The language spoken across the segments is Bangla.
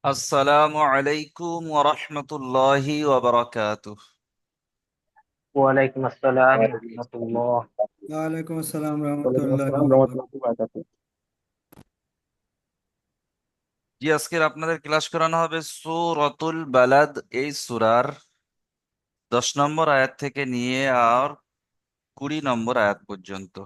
আসসালামু আলাইকুম ওয়া রাহমাতুল্লাহি ওয়া বারাকাতুহু। ওয়ালাইকুম আসসালাম রহমতুল্লাহ। ওয়ালাইকুম আসসালাম ওয়ালাইকুম রহমতুল্লাহ। আসসালাম রহমতুল্লাহি ওয়া বারাকাতুহু। জি, আজকের আপনাদের ক্লাস করানো হবে সূরাতুল বালাদ। এই সূরার 10 নম্বর আয়াত থেকে নিয়ে আর 20 নম্বর আয়াত পর্যন্ত।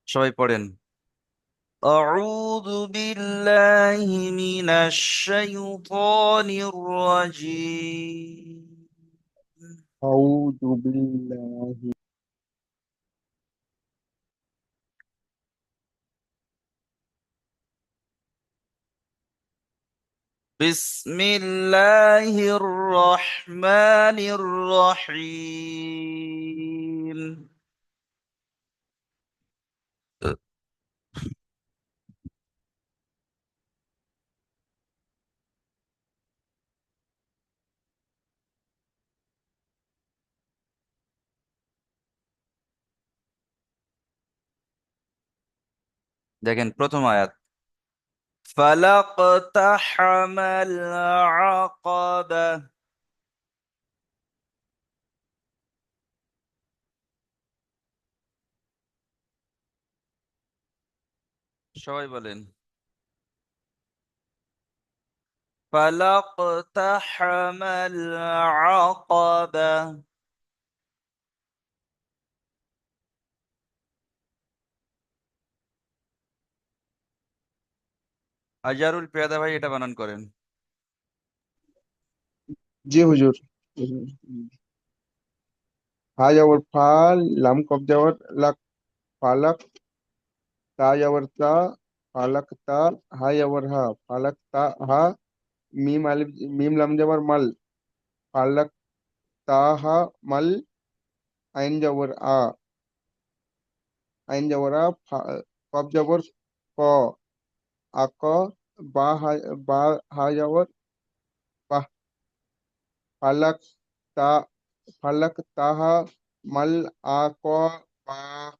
সবাই পড়েন। আউযু বিল্লাহি মিনাশ শাইতানির রাজীম। আউযু বিল্লাহি বিসমিল্লাহির রহমানির রহিম। দেখেন প্রথম আয়াত, فَلَاقْتَحَمَ الْعَقَبَةَ। সবাই বলেন, فَلَاقْتَحَمَ الْعَقَبَةَ। আজারুল পেয়াদা ভাই এটা বানান করেন। জি হুজুর। হা যাওয়ার ফা, লাম কব যাওয়ার লাক, ফালাক, তা যাওয়ার তা, ফালাক তা, হা যাওয়ার হা, ফালাক তা হা, মিম আলিফ, মিম লাম যাওয়ার মাল, ফালাক তা হা মাল, আইন যাওয়ার আ, আইন যাওয়ার আ, কব যাওয়ার ক, আক, বা হা, বা হা যাওয়ার বাহ, ফালাক তা, ফালাক তাহা মাল, আ ক, বা,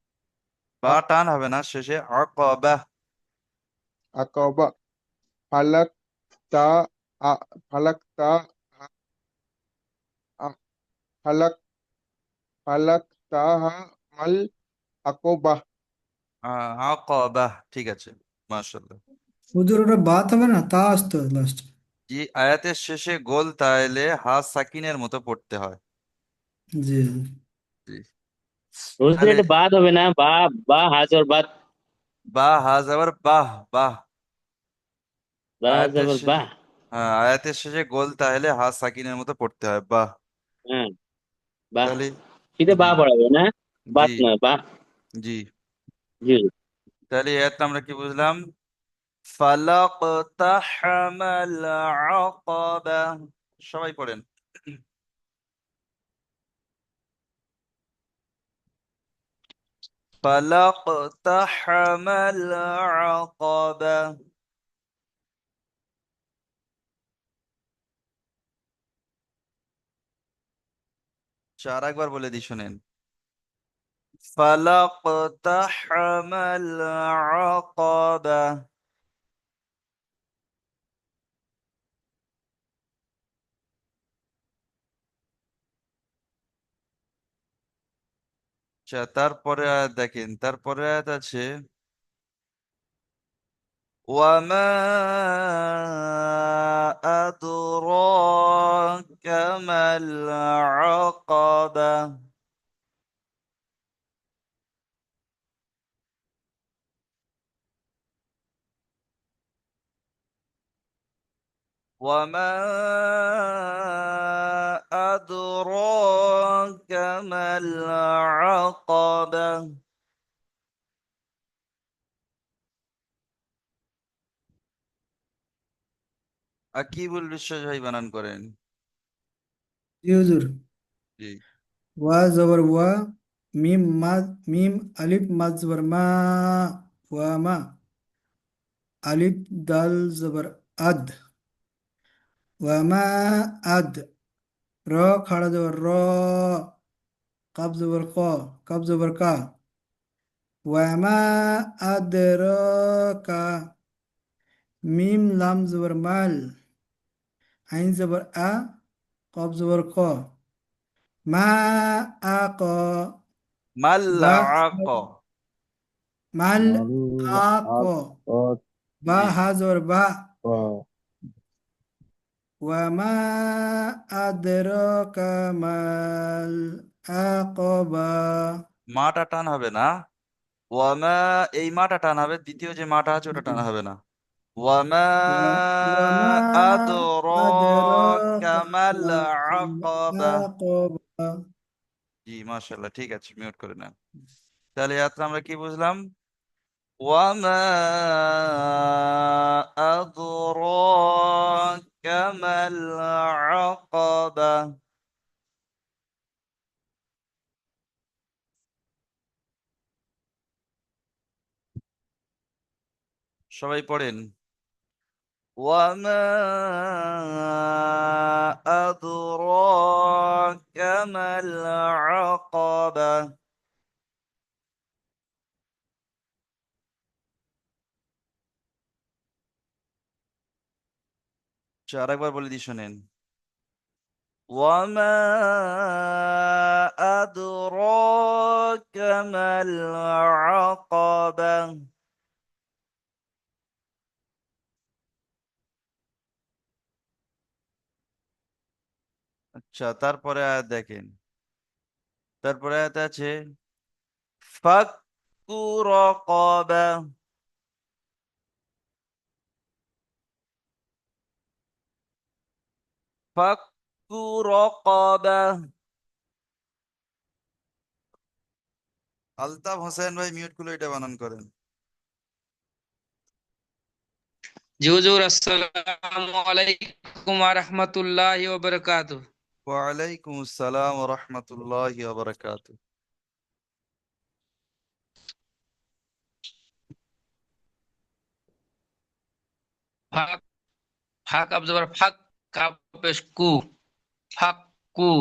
বা টান হবে না, শেষে আকাবা। আকবা, ফালাক তা, আ, ফালাক তা, আ- ফালাক, ফালাক তাহা মাল আকবা। আকাবা, ঠিক আছে, মাশাআল্লাহ। হুজুর ওটা বাত হবে না, তা আসতো লাস্ট। জি, আয়াতের শেষে গোল তাইলে হা সাকিনের মতো পড়তে হয়। জি। জি। হুজুর তাহলে এটা বাদ হবে না, বা বা হাজার বাদ, বা হা যাবার বাহ বাহ। বা আয়াতের যাবার শেষে, বা। হ্যাঁ, আয়াতের শেষে গোল তাহলে হা সাকিনের মতো পড়তে হয়, বাহ। হ্যাঁ, বা। তাহলে শীতে জি বা পড়াবে না, জি বাত না বা। জি। জি। তাহলে এই আয়াতটা আমরা কি বুঝলাম? ফালাকতাহামাল আকাবা। সবাই পড়েন। ফালাকতাহামাল আকাবা। চার একবার বলে দিই শোনেন। ফালাকতাহামাল আকাবা। আচ্ছা, তারপরে আয়াত দেখেন, তারপরে আয়াত আছে ওয়ামা আদরাকা মাল আকাবা। وما أدراك ما العقبة। আকিবুল বিশ্বাস ভাই বানান করেন। জি হুজুর। জি। ওয়া জবর ওয়া, মিম মাদ, মিম আলিফ মাদ জবর মা, ওয়া মা। আলিফ দাল জবর আদ, ওয়ামা আদ, র খাড়া জবর র, কাব জবর ক, কাব জবর কা, ওয়ামা আদরাকা, মিম লাম জবর মাল, আইন জবর আ, কব জবর ক, মা আক, মাল বা আক। মাল মাল আক, আক বা জি হা জবর বা, ক ওয়ামা আদরাকা মাল আকবা। মাটা টান হবে না। ওয়ামা, এই মাটা টান হবে, দ্বিতীয় যে মাটা আছে ওটা টান হবে না। ওয়ামা ওয়ামা আদরাকা আদরাকা মাল মাল আকাবা। আকবা। জি মাশাআল্লাহ, ঠিক আছে, মিউট করে নেন। তাহলে ইয়াত্রা আমরা কি বুঝলাম? ওয়ামা আদরাকা মাল আকাবা। সবাই পড়েন। وما أدراك ما العقبة. আরেকবার বলে দিই শোনেন। وما أدراك ما العقبة. আচ্ছা, তারপরে আয়াত দেখেন। তারপরে আয়াত আছে ফাক্কু রাকাবা। ফাক্কু রাকাবা। আলতাফ হোসেন ভাই মিউট করে এটা বানান করেন। জি হুজুর, আসসালামু আলাইকুম ওয়া রাহমাতুল্লাহি ওয়া বারাকাতুহু। ওয়ালাইকুম আসসালাম ওয়া রাহমাতুল্লাহি ওয়া বারাকাতুহু। ফাক, ফাক আব জবর ফাক, কাপ পেশ কু, ফাক কু,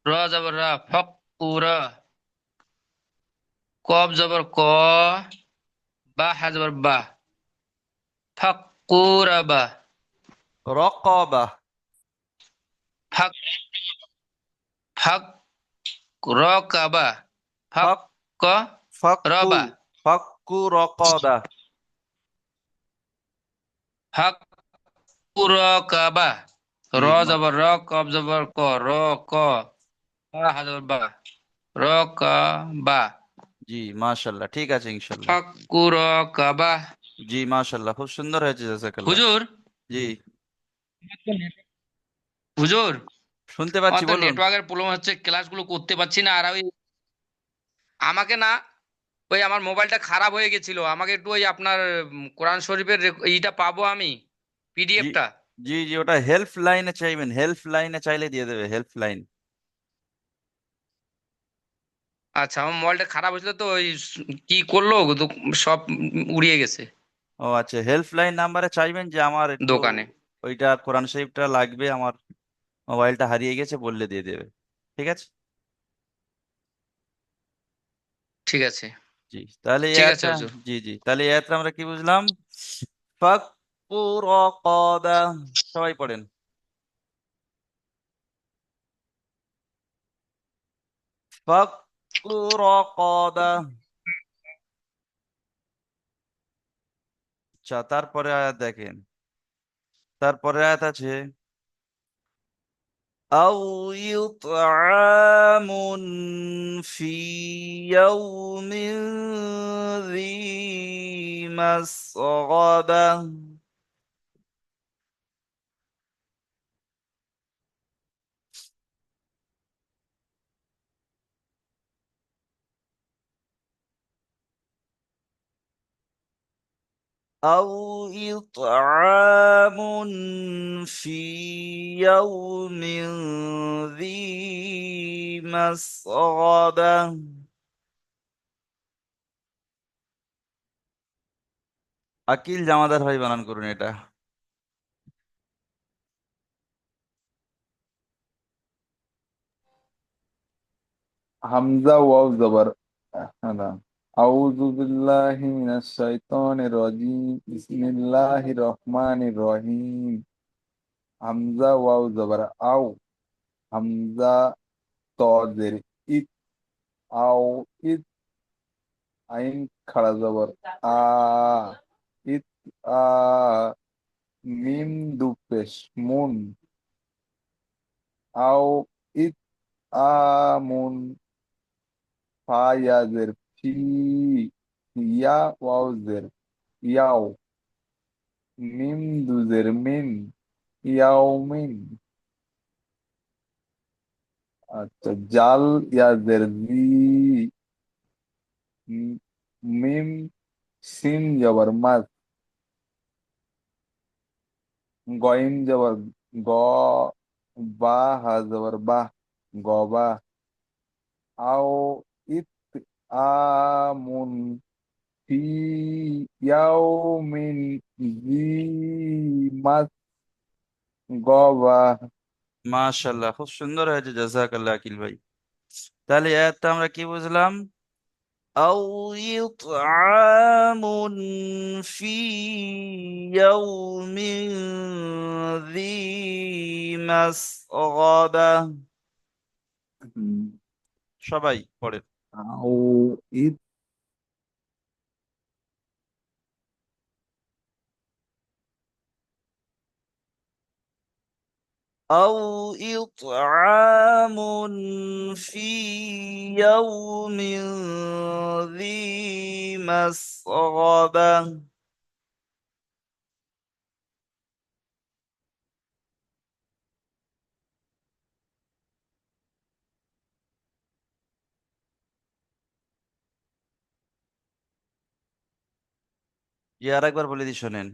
র জবর রা, ফাক কু রা, কব জবর ক, বা হা জবর বা, ফাক কু রা বা, রকাবা। ফাক, ফাক র কা বা, ফাক ফাক ক র ফাক্কু বা, ফাক্কু রকাবা। ফাক কু র কা বা, জি র জবর র, কব জবর ক, র ক, বা হা জবর বা, র কা বা, জি মাশাআল্লাহ, ঠিক আছে ইনশাআল্লাহ। ফাক কু র কা বা। জি মাশাআল্লাহ, খুব সুন্দর হয়েছে, জাযাকাল্লাহ। হুজুর, জি হুজুর, শুনতে পাচ্ছি, আমার তো বলুন। নেটওয়ার্কের প্রবলেম হচ্ছে, ক্লাসগুলো করতে পারছি না। আর ওই আমাকে না, ওই আমার মোবাইলটা খারাপ হয়ে গেছিল, আমাকে একটু ওই আপনার কোরআন শরীফের এইটা পাবো আমি, জি পিডিএফটা? জি জি, ওটা হেল্প লাইনে চাইবেন, হেল্প লাইনে চাইলে দিয়ে দেবে, হেল্প লাইন। আচ্ছা, আমার মোবাইলটা খারাপ হয়েছিল তো, ওই কি করলো তো, সব উড়িয়ে গেছে ও আচ্ছা, হেল্প লাইন নাম্বারে চাইবেন যে আমার একটু দোকানে। ওইটা কোরআন শরীফটা লাগবে, আমার মোবাইলটা হারিয়ে গেছে, বললে দিয়ে দেবে। ঠিক আছে। ঠিক আছে, জি তাহলে ঠিক আছে ইয়াটা, হুজুর। জি জি, তাহলে ইয়াটা আমরা কি বুঝলাম? ফাক্কু রাকাবা। সবাই পড়েন। ফাক্কু রাকাবা। আচ্ছা, তারপরে আয়াত দেখেন। তারপরে আয়াত আছে أو إطعام في يوم ذي مسغبة. أو إطعام في يوم ذي مسغبة. আকিল জামাদার ভাই বানান করুন এটা। হামজা ওয়াও জবর হ্যাঁ আউযু বিল্লাহি মিনাশ শাইতানির রাজিম বিসমিল্লাহির রহমানির রহিম হামজা ওয়াও জবর আও হামজা ত জের ইত আও ইত আইন খাড়া জবর আ ইত আ মিম দু পেশ মুন আও ইত আমুন ফা ইয়া জের ফি ইয়া ওয়াও জের ইয়াও মিম দুজের মিন ইয়াউমিন আচ্ছা জাল ইয়াজের জি ম- মিম সিন জবর মাস গইন জবর গ বা হা জবর বাহ গবা আও ইত আমুন ফি ইয়াউমিন জি মাস গবা মাশাল্লাহ, খুব সুন্দর হয়েছে, জাযাকাল্লাহ আকিল ভাই। তাহলে এই আয়াতটা আমরা কি বুঝলাম? আও ইতআমুন ফি ইয়াউমিন যী মাসগাবা। সবাই পড়েন। আও ইত أو إطعام في يوم ذي مسغبة। আর একবার বলে দিই শোনেন।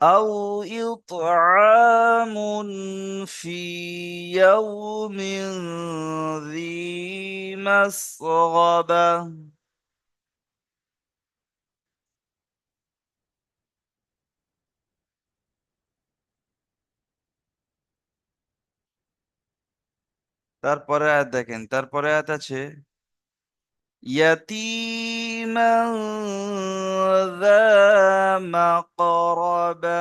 أو إطعام في يوم ذي مسغبة। তারপরে আয়াত দেখেন, তারপরে আয়াত আছে يتيما ذا مقربة।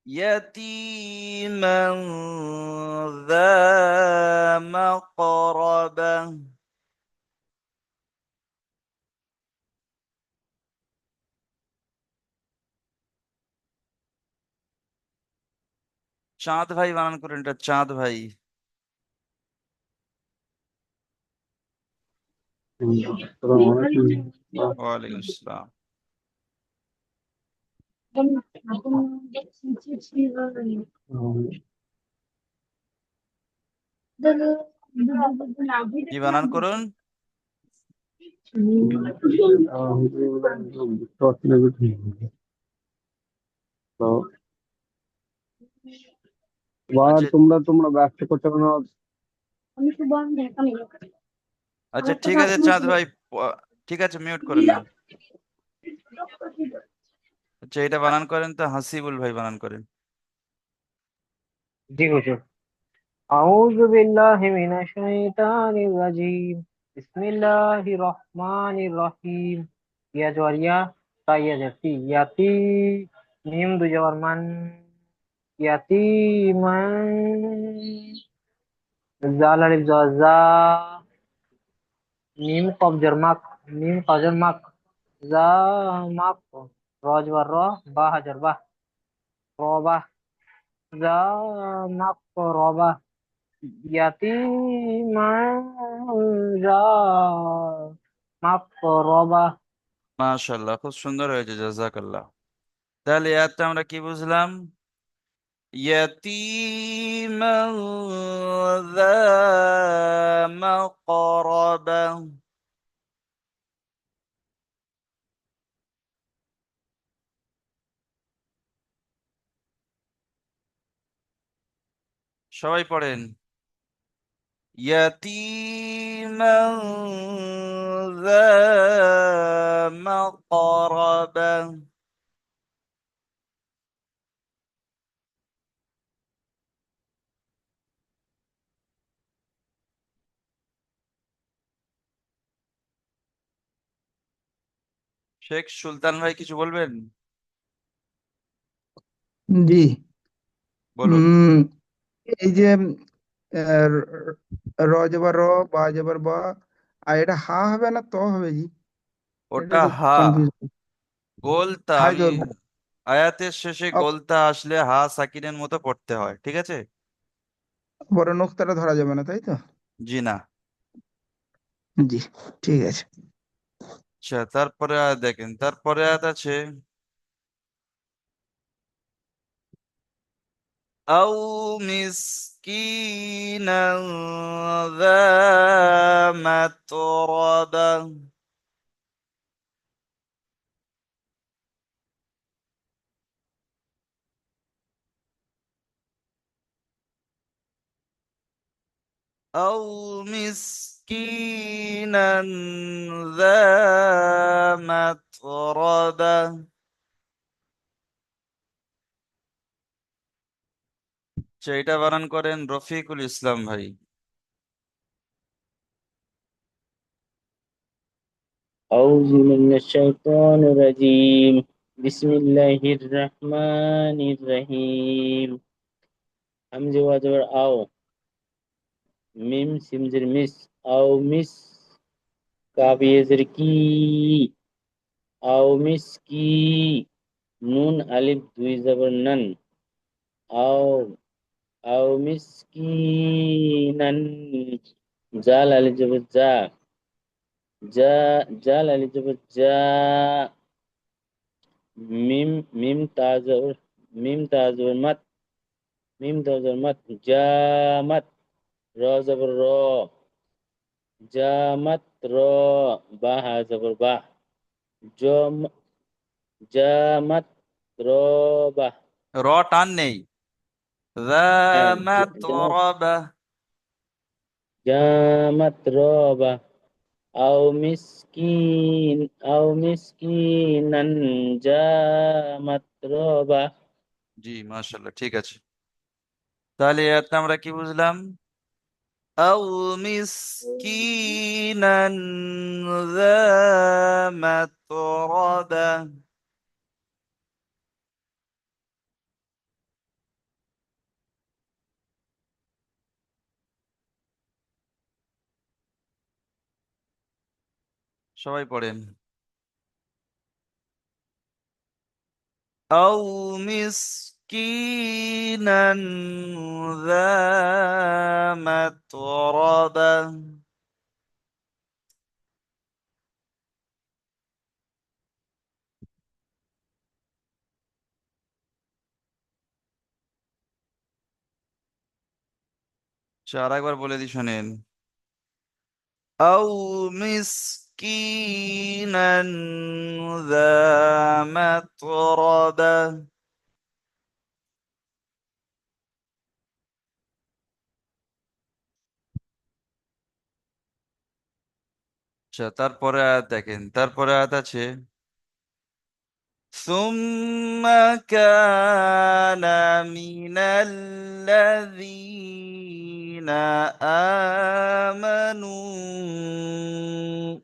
يتيما ذا مقربة। চাঁদ ভাই বানান করেন এটা, চাঁদ ভাই। ওয়ালাইকুম আসসালাম। কি বানান করুন? আচ্ছা তোমরা তোমরা ব্যস্ত করতে পারো। আচ্ছা, ঠিক আছে চাঁদ ভাই, ঠিক আছে, মিউট করেন না। আচ্ছা, এটা বানান করেন তো, হাসিবুল ভাই বানান করেন। जी हुजूर अऊज़ु बिल्लाहि मिनश शैतानिर रजीम बिस्मिल्लाहिर रहमानिर रहीम या जवरिया ताया जती याती मीम दुजवर मन याती मन जाल अलिफ जा मीम कफ जरमक मीम कजरमक जा मक रजवर र बा हजर बा रोबा जा मक रोबा ইয়াতীমান যা মাকরাবা। মাশাআল্লাহ, খুব সুন্দর হয়েছে, জাযাকাল্লাহ। তাহলে এই আয়াতটা আমরা কি বুঝলাম? يتيما ذا مقربة। সবাই পড়েন। يتيما ذا مقربة। শেখ সুলতান ভাই কিছু বলবেন? জি। বলুন। উম এই যে আহ, র জবর র, বা জবর বা, আর এটা হা হবে না ত হবে জি? এটা ওটা একটু হা। কনফিউজ। গোলতা হাই আমি জবর আয়াতের শেষে আপ- গোলতা আসলে হা সাকিনের মতো পড়তে হয়, ঠিক আছে? পরে নোক্তাটা ধরা যাবে না, তাই তো? জি না। জি, ঠিক আছে। আচ্ছা, তারপরে আয়াত দেখেন, তারপরে আয়াত আছে আও মিসকিনান যা মাতরাবা। أو مسكينا ذا متربة। আচ্ছা, এটা বানান করেন রফিকুল ইসলাম ভাই। أعوذ من الشيطان الرجيم بسم الله الرحمن الرحيم حمزة وجبر أو ميم سمزر مس أو مس كاف يزر كي أو مسكي نون ألف دوي زبر نن أو أو مسكينا জাল আলি জবর জা জা জাল আলি জবর জা মিম মিম তা জবর মিম তা জবর মাত মিম তা জবর মাত জামাত র জবর র জামাত র বা হা জবর বা জম জামাত র বা র টান নেই। ذا হ্যাঁ متربة। জামাত র বা আও মিসকিন আও মিসকিনান জামাত র বা জি মাশাআল্লাহ, ঠিক আছে। তাহলে এটা আমরা কি বুঝলাম? আও মিসকিনান যা মাতরাবা। সবাই পড়েন। أو مسكينا ذا متربة। আচ্ছা, আর একবার বলে দিই শোনেন। أو مسكينا ذا متربة। আচ্ছা, তারপরে আয়াত দেখেন, তারপরে আয়াত আছে ثم كان من الذين آمنوا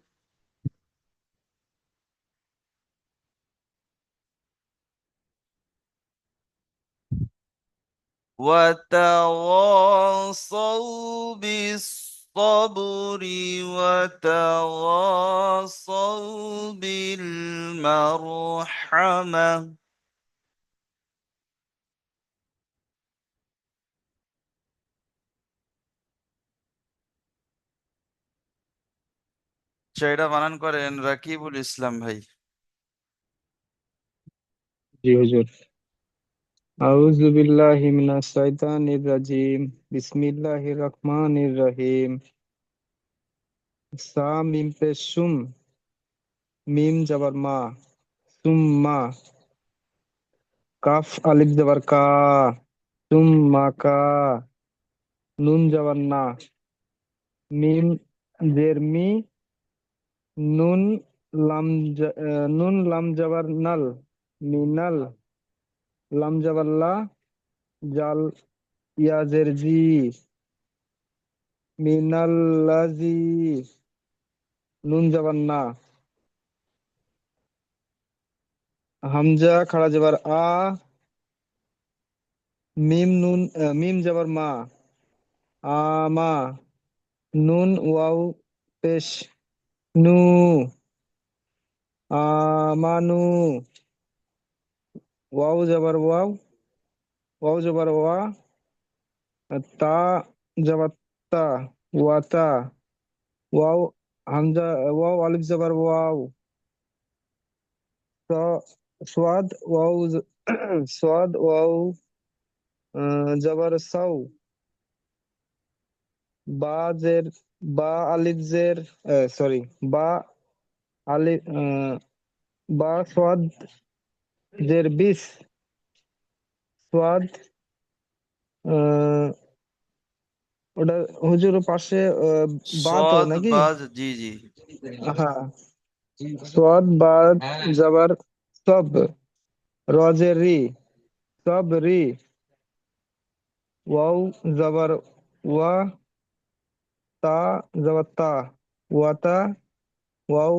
وتواصوا بالصبر وتواصوا بالمرحمة। আচ্ছা, এটা বানান করেন রাকিবুল ইসলাম ভাই। জি হুজুর। আউযু বিল্লাহি মিনাশ শাইতানির রাজিম। বিসমিল্লাহির রহমানির রহিম। সা মিম পেশ সুম, মিম জবর মা, সুম্মা। কাফ আলিফ জবর কা, সুম্মা কা। নুন জবর না। মিম জের মি। নুন নুন লাম জবর নাল, মিনাল। লাম জবর লা, জাল ইয়া জের জি, মিনাল্লাজি। নুন জবর না। হামজা খাড়া জবর আ। মিম জবর মা, আমা। নুন ওয়াও পেশ, নু, আমানু। ওয়াও জবর ওয়াও, ওয়াও জবর ওয়া। তা জবর তা, ওয়াতা। ওয়াও হামজা, ওয়াও আলিফ জবর ওয়াও। সোয়াদ ওয়াও সোয়াদ ওয়াও জবর সাউ। বা জের, বা আলিফ জের, সরি, বা আলিফ, বা সোয়াদ জের বিস। সোয়াদ, আহ, ওটা হুজুর পাশে বা তো সদ নাকি? বাজ, জি জি। হ্যাঁ, সোয়াদ বা জবর সব। রজের রি, সব রি। ওয়াও জবর ওয়া, তা জবর তা, ওয়াতা। ওয়াও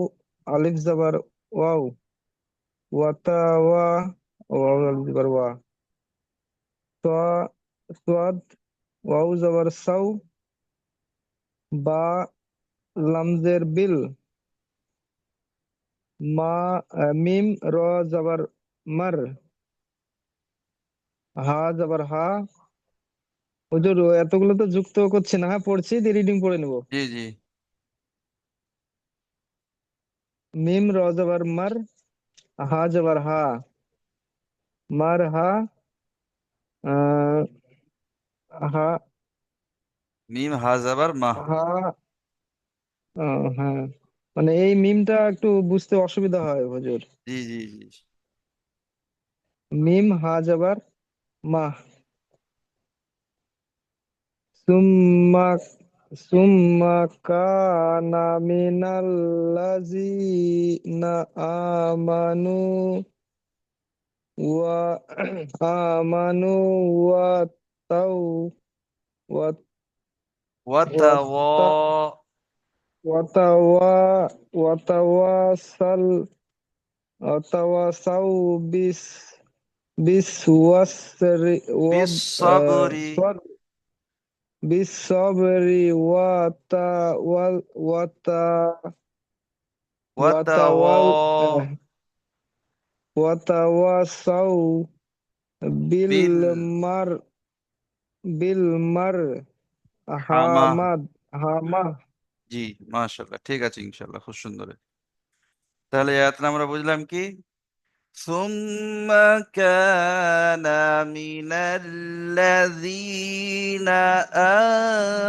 আলিফ জবর ওয়াও, ওয়াতা ওয়া। ওয়াও আলিফ জবর ওয়া। সোয়াদ ওয়াও জবর সাউ। বা লামজের বিল। মিম র জবর মার। হা জবর হা। হুজুর এতগুলো তো যুক্ত করছে না, হ্যাঁ পড়ছি, দিয়ে রিডিং পড়ে নেবো। জি জি। মিম র জবর মার, হা জবর হা, মার হা। আহ, হা, মিম হাজাবার মাহ। হা। হ্যাঁ, মানে এই মিমটা একটু বুঝতে অসুবিধা হয় হুজুর। জি জি জি। মিম হা জবর মাহ। সুম্মা, সুম্মা কানা মিনাল্লাযিনা আমানু ওয়া আমানু ওয়া তাও ওয়া ওয়াতাওয়া, ওয়াত্তা ওয়াতাওয়া ওয়াতাওয়াসাল ওয়াতাওয়াসাউ বিস বিসওয়াসরি ওয়া বিসসাবরি, সর বিসসবরি ওয়াতা ওয়াতাওয়া, ওয়াতাওয়াল ওয়াতাওয়াসাউ বিল বিল মার বিল মার হামা। হামাদ হামা। জি, মাশাআল্লাহ, ঠিক আছে, ইনশাআল্লাহ, খুব সুন্দর। তাহলে এই আয়াতটা আমরা বুঝলাম কি? ثم كان من الذين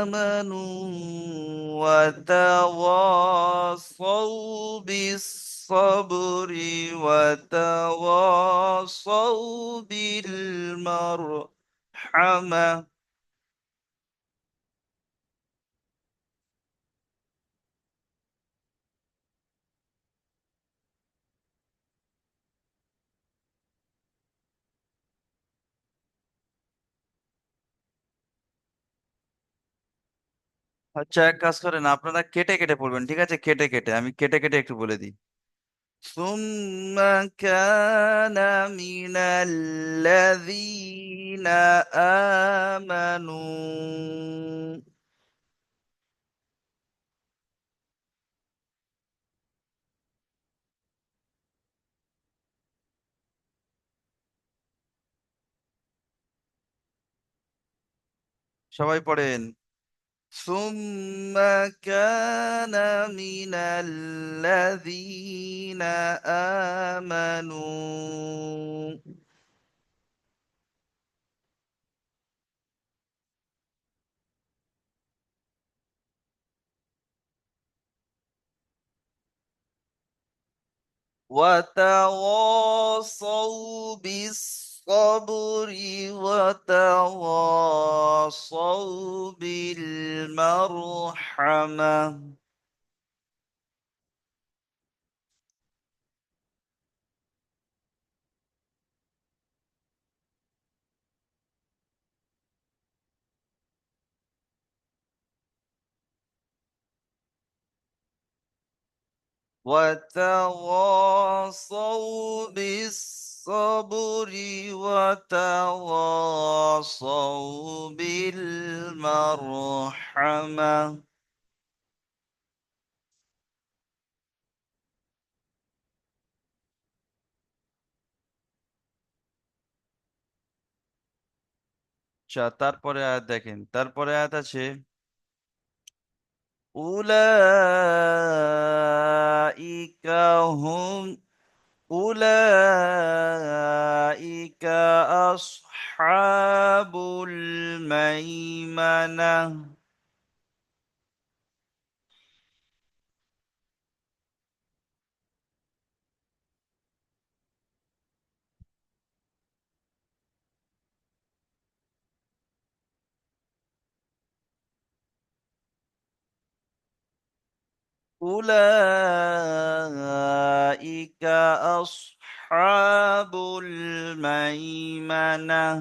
آمنوا وتواصوا بالصبر وتواصوا بالمرحمة। আচ্ছা, এক কাজ করেন, আপনারা কেটে কেটে পড়বেন, ঠিক আছে? কেটে কেটে, আমি কেটে কেটে একটু বলে দিই। ثم كان من الذين آمنوا، সবাই পড়েন। ثم كان من الذين آمنوا وتواصوا بالصبر الصبر وتواصوا بالمرحمة وتواصوا بالصبر وتواصوا بالمرحمة আচ্ছা তারপরে আয়াত দেখেন তারপরে আয়াত আছে উলাইকা হুম উলাইকা আসহাবুল মাইমানাহ উলাইকা আসহাবুল মাইমানাহ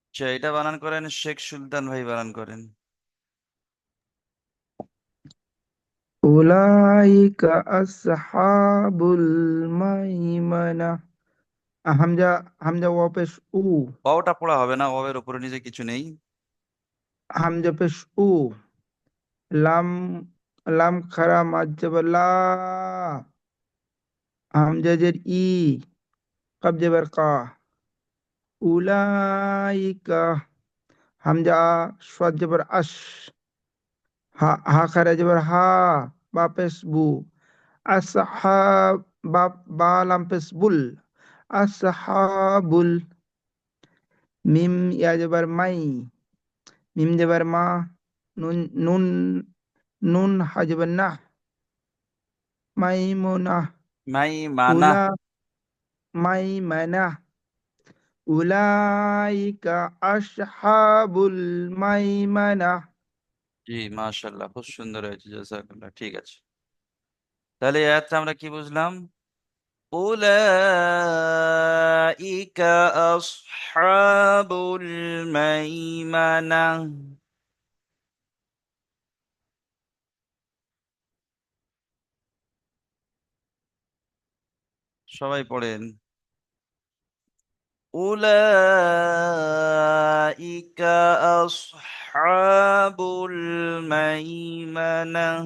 আচ্ছা এটা বানান করেন শেখ সুলতান ভাই বানান করেন উলাইকা আসহাবুল মাইমানা। হামজা, হামজা ওয়া পেশ উ, ওটা পড়া হবে না ওয়ের উপরে নিচে কিছু নেই হামজা পেশ উ, লাম, লাম খারা মাদ জবর লা, হামজা জের ই, কাব জবর কা, উলাইকা, হামজা সাদ জবর আশ, হা হা খারা জবর হা, বা পেশ বু, আসহাব, বা বা লাম পেশ বুল, আসহাবুল, মিম ইয়া জবর মাই, মিম জবর মা, নুন নুন নুন হা জবর না, মাইমুনা, মাইমানা উলা, মাইমানা, উলাইকা আসহাবুল মাইমানা। জি মাশাআল্লাহ খুব সুন্দর হয়েছে জাযাকাল্লাহ ঠিক আছে তাহলে এই আয়াতটা আমরা কি বুঝলাম উলাইকা আসহাবুল মাইমানাহ সবাই পড়েন উলাইকা আসহাবুল মাইমানাহ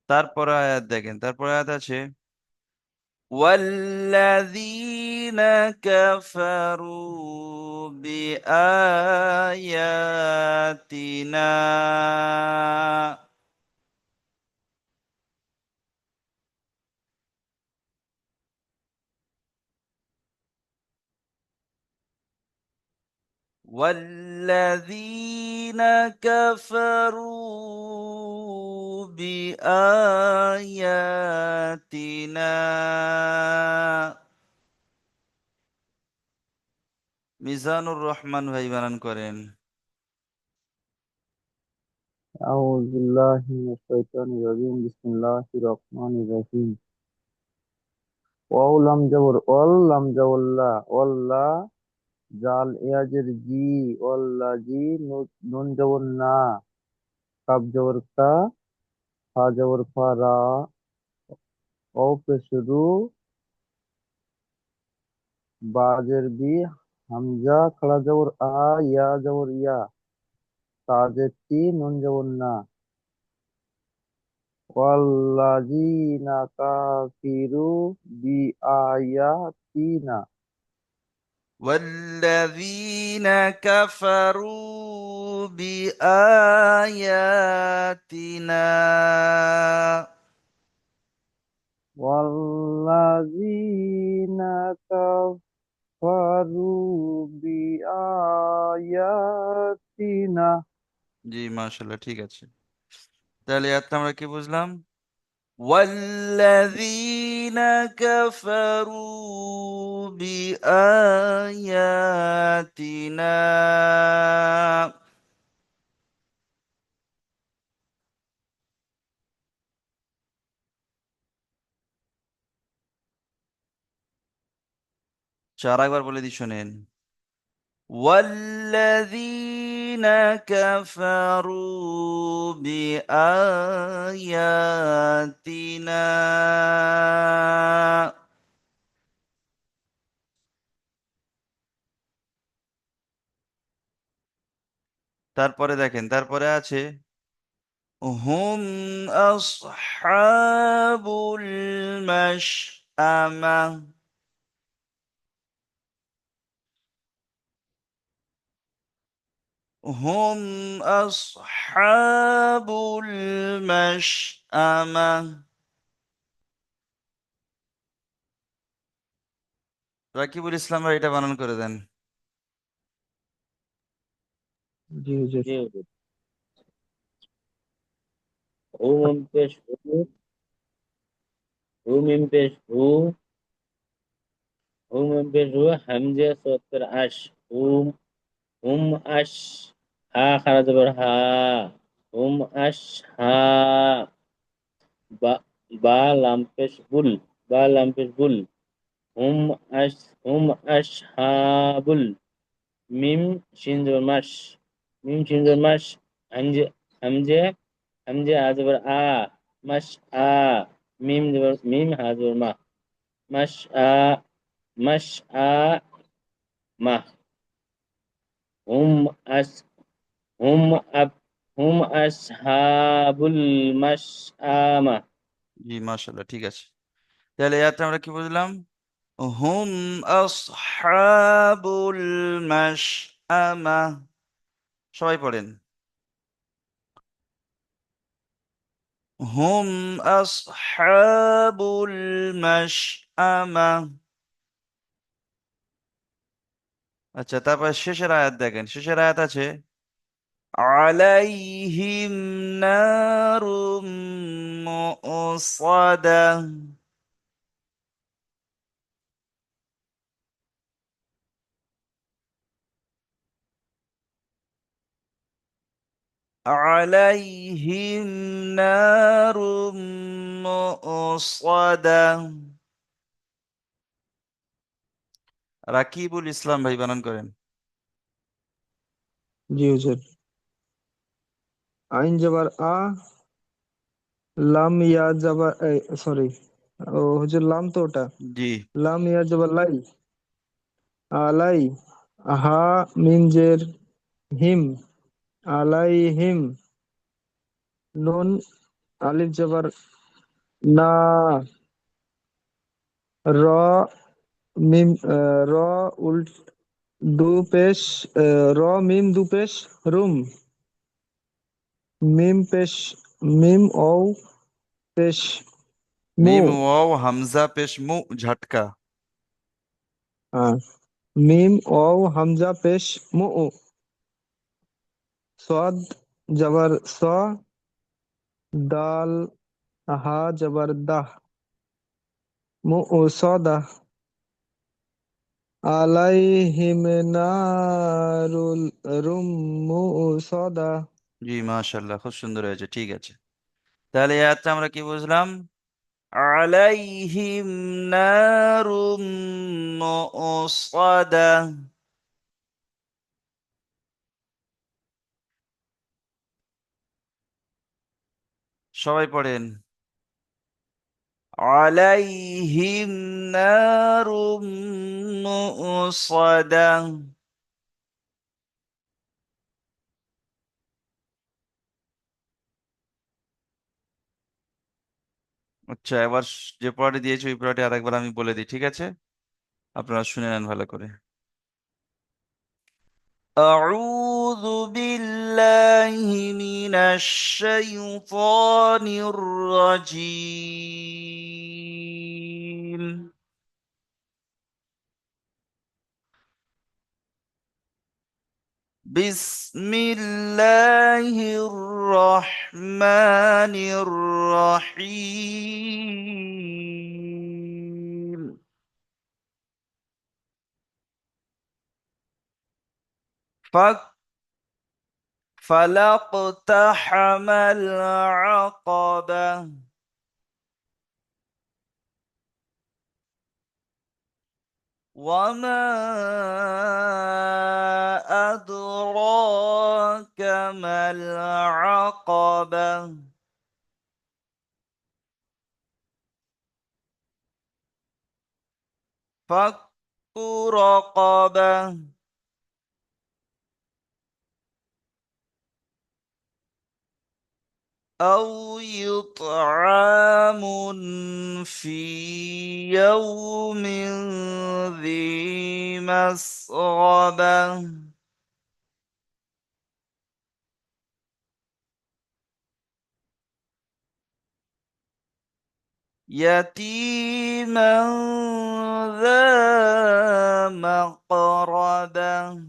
তারপর আয়াত দেখেন তারপর আয়াত আছে والذين كفروا بآياتنا والذين كفروا بآياتنا মিজানুর রহমান ভাই বানান করেন أعوذ بالله من الشيطان الرجيم بسم الله الرحمن الرحيم ওয়াও লাম জবর অল লাম জবর লা ওয়াল্লা জাল ইয়াজের জি ওয়াল্লা জি নুন জবর না কাব জবর কা হা জবর ফা রা ও পেশরু বাজের বি হামজা খাড়া জবর আ ইয়া জবর ইয়া তাজের তি নুন জবর না ওয়াল্লাযীনা কাফিরু বিআয়াতিনা والذين كفروا بآياتنا আল্লাযীনা কাফারু বিআয়াতিনা। জি মাশাল্লাহ, ঠিক আছে। তাহলে আয়াতটা আমরা কি বুঝলাম? والذين كفروا بآياتنا চার একবার বলে দিই শোনেন। والذين كفروا بآياتنا তারপরে দেখেন, তারপরে আছে হুম আসহাবুল মাশআমা। হুম আসহাবুল মাশআমা। রাকিবুল ইসলাম ভাই এটা বানান করে দেন। জি হুজুর। জি হুজুর। হুম পেশ হু, হুম পেশ হু, হুম পেশ হু, হামজা সত্তর আশ, হুম, হুম আশ, হা খারা জবর হা, হুম আশ হা, বা বা লাম পেশ বুল, বা লাম পেশ বুল, হুম আশ, হুম আশ হাবুল, মিম শিন জবর মাস, মিম শিন জবর মাস, হামজা, হামজা, হামজা হা জবর আ, মাস আ, মিম জবর মিম হা জবর মা, মাস আ, মাস আ মা, হুম আস, হুম আব, হুম আসহাবুল মাস আমা। জি মাশাল্লাহ, ঠিক আছে। তাহলে এতে আমরা কি বুঝলাম? হুম আসহাবুল মাশআমা। সবাই পড়েন। হুম আসহাবুল মাশআমা। আচ্ছা, তারপর শেষের আয়াত দেখেন, শেষের আয়াত আছে আলাইহিম নারুম মুসাদা। عليهم نار مؤصدة। রাকিবুল ইসলাম ভাই বানান করেন। জি হুজুর। আইন জবর আ, লাম ইয়া জবর, সরি, ও হুজুর লাম তো ওটা, জি লাম ইয়া জবর লাই, আলাই, হা মিম জের হিম, আলাইহিম, নুন আলিফ জবর না, র মিম র উল্ট দু পেশ, র মিম দু পেশ রুম, মিম পেশ মিম ও পেশ মু, মিম ওয়াও হামজা পেশ মু ঝটকা। হ্যাঁ, মিম ও হামজা পেশ মু, সদ জবর স, দাল হা জবর দাহ, মু সদা, আলাইহিম নারুল রুম মু সদা। জি মাশাল্লাহ, খুব সুন্দর হয়েছে, ঠিক আছে। তাহলে এই আয়াতটা আমরা কি বুঝলাম? আলাইহিম নারুম মুসাদা। সবাই পড়েন। عليهم نار مؤصدة। আচ্ছা, এবার যে পড়াটি দিয়েছি ওই পড়াটি আরেকবার আমি বলে দিই, ঠিক আছে? আপনারা শুনে নেন ভালো করে। أعوذ بالله من الشيطان الرجيم بسم الله الرحمن الرحيم فلا اقتحم العقبة وما أدراك ما العقبة فك رقبة أو إطعام في يوم ذي مسغبة يتيما ذا مقربة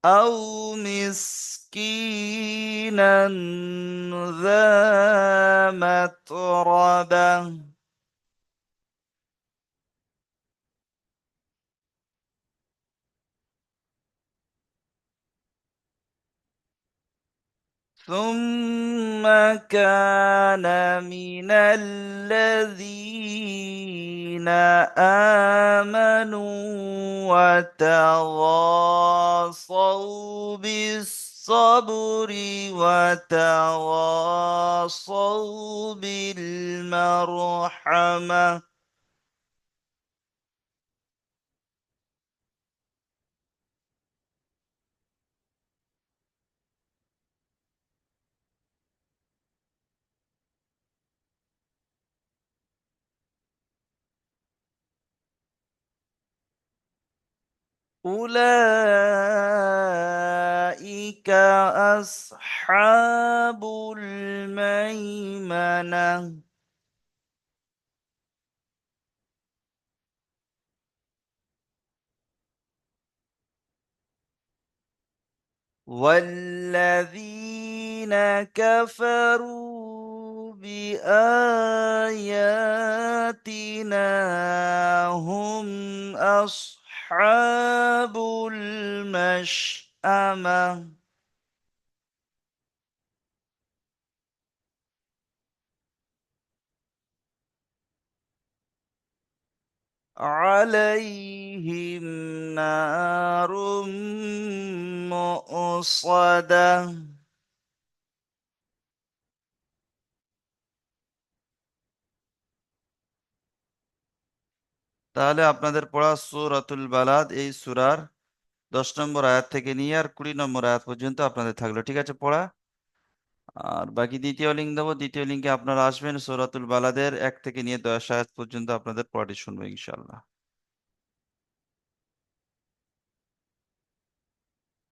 أو مسكينا ذا متربة ثم كان من الذين آمنوا وتواصوا بالصبر وتواصوا بالمرحمة أولئك أصحاب الميمنة والذين كفروا بآياتنا هم أصحاب المشأمة عليهم نار مؤصدة তাহলে আপনাদের পড়া সূরাতুল বালাদ এই সূরার 10 নম্বর আয়াত থেকে নিয়ে আর 20 নম্বর আয়াত পর্যন্ত আপনাদের থাকলো, ঠিক আছে পড়া। আর বাকি দ্বিতীয় লিঙ্ক দেবো, দ্বিতীয় লিঙ্কে আপনারা আসবেন, সূরাতুল বালাদের 1 থেকে নিয়ে 10 আয়াত পর্যন্ত আপনাদের পড়াটি শুনবো ইনশাআল্লাহ।